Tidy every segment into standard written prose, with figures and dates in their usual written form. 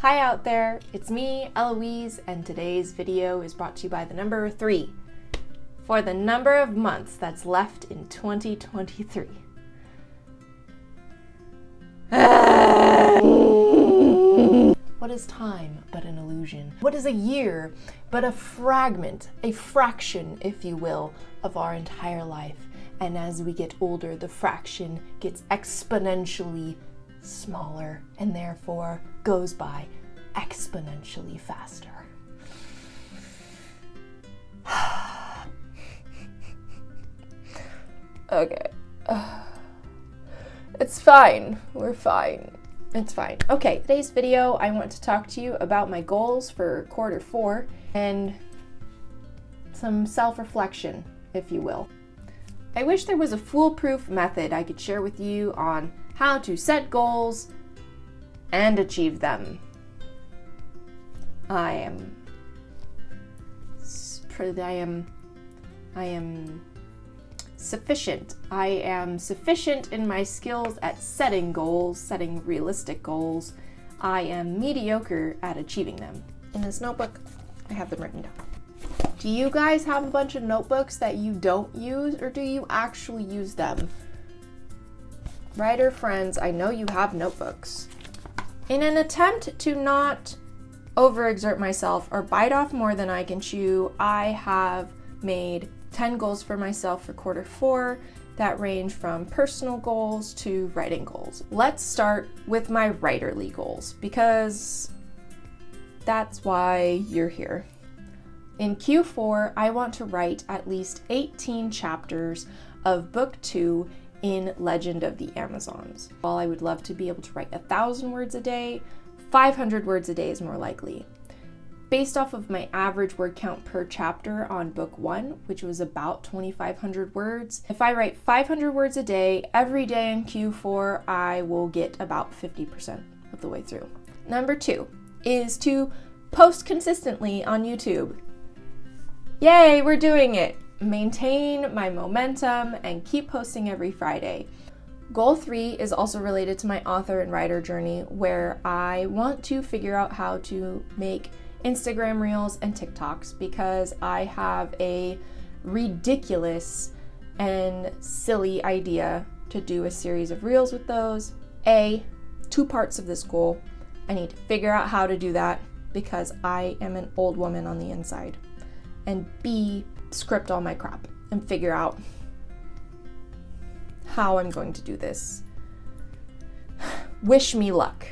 Hi out there, it's me, Eloise, and today's video is brought to you by the number 3 for the number of months that's left in 2023. What is time but an illusion? What is a year but a fragment, a fraction, if you will, of our entire life? And as we get older, the fraction gets exponentially smaller and therefore goes by exponentially faster. Okay. It's fine. We're fine. It's fine. Okay, today's video, I want to talk to you about my goals for quarter 4 and some self-reflection, if you will. I wish there was a foolproof method I could share with you on how to set goals and achieve them. I am sufficient. I am sufficient in my skills at setting goals, setting realistic goals. I am mediocre at achieving them. In this notebook, I have them written down. Do you guys have a bunch of notebooks that you don't use, or do you actually use them? Writer friends, I know you have notebooks. In an attempt to not overexert myself or bite off more than I can chew, I have made 10 goals for myself for quarter 4 that range from personal goals to writing goals. Let's start with my writerly goals because that's why you're here. In Q4, I want to write at least 18 chapters of book 2 in Legend of the Amazons. While I would love to be able to write 1,000 words a day, 500 words a day is more likely. Based off of my average word count per chapter on book 1, which was about 2,500 words, if I write 500 words a day, every day in Q4, I will get about 50% of the way through. Number 2 is to post consistently on YouTube. Yay, we're doing it! Maintain my momentum and keep posting every Friday. Goal 3 is also related to my author and writer journey, where I want to figure out how to make Instagram Reels and TikToks because I have a ridiculous and silly idea to do a series of Reels with those. Two parts of this goal. I need to figure out how to do that because I am an old woman on the inside. And B, script all my crap and figure out how I'm going to do this. Wish me luck.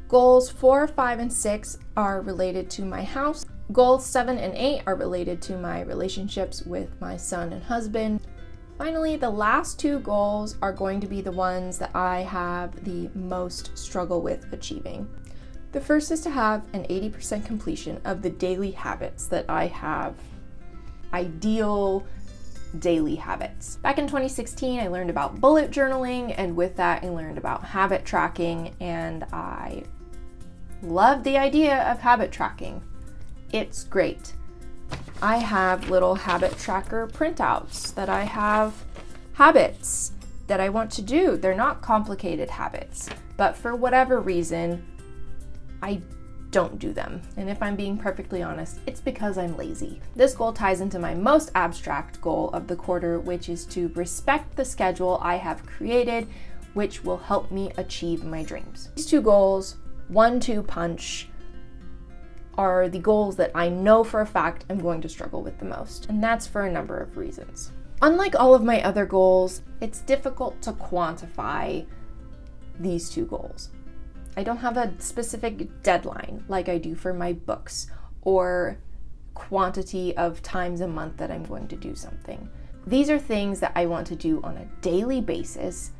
Goals 4, 5, and 6 are related to my house. Goals 7 and 8 are related to my relationships with my son and husband. Finally, the last 2 goals are going to be the ones that I have the most struggle with achieving. The first is to have an 80% completion of the daily habits that I have. Ideal daily habits. Back in 2016, I learned about bullet journaling, and with that, I learned about habit tracking, and I love the idea of habit tracking. It's great. I have little habit tracker printouts that I have habits that I want to do. They're not complicated habits, but for whatever reason, I don't do them. And if I'm being perfectly honest, it's because I'm lazy. This goal ties into my most abstract goal of the quarter, which is to respect the schedule I have created, which will help me achieve my dreams. These 2 goals, 1-2 punch, are the goals that I know for a fact I'm going to struggle with the most. And that's for a number of reasons. Unlike all of my other goals, it's difficult to quantify these 2 goals. I don't have a specific deadline like I do for my books or quantity of times a month that I'm going to do something. These are things that I want to do on a daily basis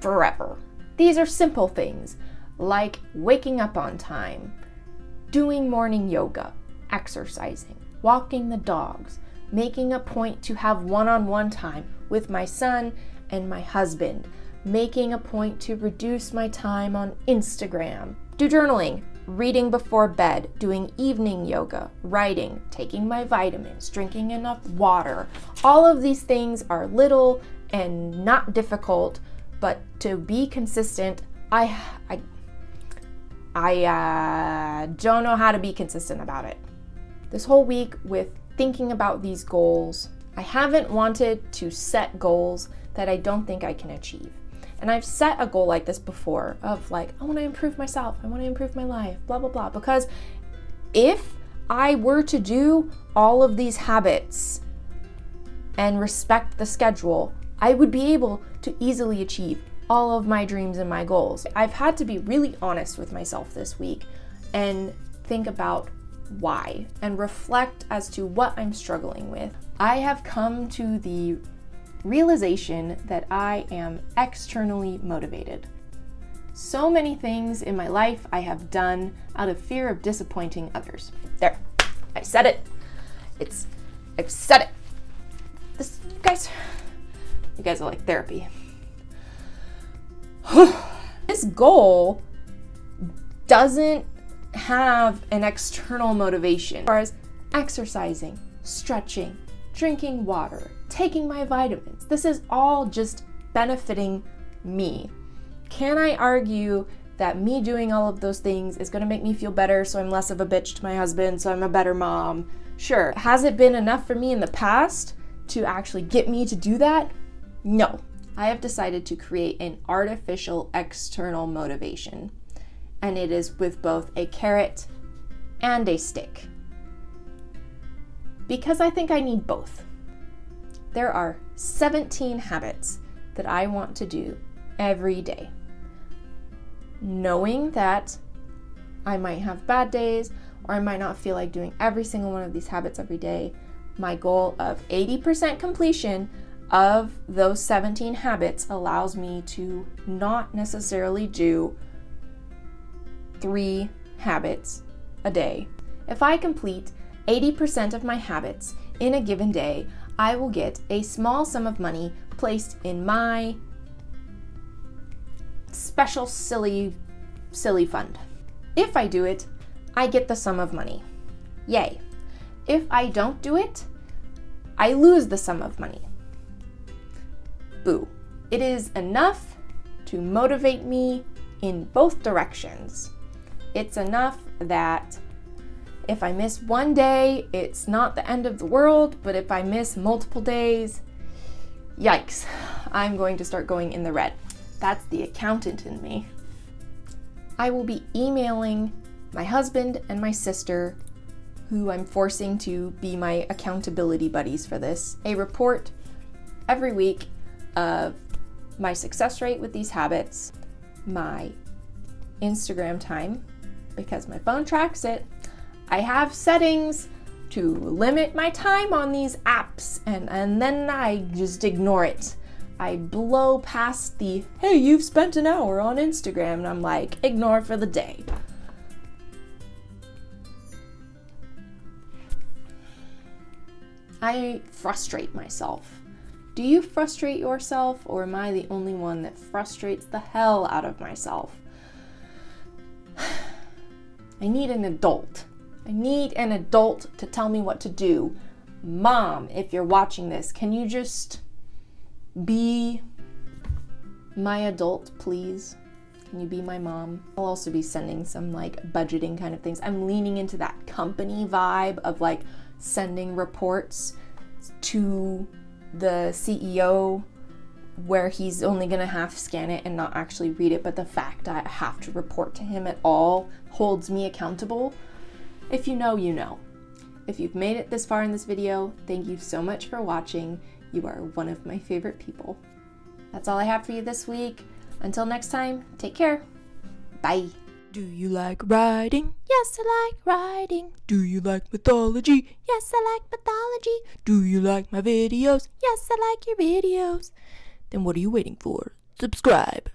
forever. These are simple things like waking up on time, doing morning yoga, exercising, walking the dogs, making a point to have one-on-one time with my son and my husband, making a point to reduce my time on Instagram, do journaling, reading before bed, doing evening yoga, writing, taking my vitamins, drinking enough water. All of these things are little and not difficult, but to be consistent, I don't know how to be consistent about it. This whole week with thinking about these goals, I haven't wanted to set goals that I don't think I can achieve. And I've set a goal like this before of like, I want to improve myself, I want to improve my life, blah, blah, blah. Because if I were to do all of these habits and respect the schedule, I would be able to easily achieve all of my dreams and my goals. I've had to be really honest with myself this week and think about why and reflect as to what I'm struggling with. I have come to the realization that I am externally motivated. So many things in my life I have done out of fear of disappointing others. There, I said it. I've said it. You guys are like therapy. This goal doesn't have an external motivation as far as exercising, stretching, drinking water, taking my vitamins. This is all just benefiting me. Can I argue that me doing all of those things is going to make me feel better so I'm less of a bitch to my husband, so I'm a better mom? Sure. Has it been enough for me in the past to actually get me to do that? No. I have decided to create an artificial external motivation, and it is with both a carrot and a stick, because I think I need both. There are 17 habits that I want to do every day, knowing that I might have bad days or I might not feel like doing every single one of these habits every day. My goal of 80% completion of those 17 habits allows me to not necessarily do 3 habits a day. If I complete 80% of my habits in a given day, I will get a small sum of money placed in my special silly fund. If I do it, I get the sum of money. Yay. If I don't do it, I lose the sum of money. Boo. It is enough to motivate me in both directions. It's enough that if I miss one day, it's not the end of the world, but if I miss multiple days, yikes, I'm going to start going in the red. That's the accountant in me. I will be emailing my husband and my sister, who I'm forcing to be my accountability buddies for this, a report every week of my success rate with these habits, my Instagram time, because my phone tracks it. I have settings to limit my time on these apps, and then I just ignore it. I blow past the, hey, you've spent an hour on Instagram, and I'm like, ignore for the day. I frustrate myself. Do you frustrate yourself, or am I the only one that frustrates the hell out of myself? I need an adult. I need an adult to tell me what to do. Mom, if you're watching this, can you just be my adult, please? Can you be my mom? I'll also be sending some like budgeting kind of things. I'm leaning into that company vibe of like sending reports to the CEO where he's only gonna half scan it and not actually read it, but the fact that I have to report to him at all holds me accountable. If you know, you know. If you've made it this far in this video, thank you so much for watching. You are one of my favorite people. That's all I have for you this week. Until next time, take care. Bye. Do you like riding? Yes, I like riding. Do you like mythology? Yes, I like mythology. Do you like my videos? Yes, I like your videos. Then what are you waiting for? Subscribe.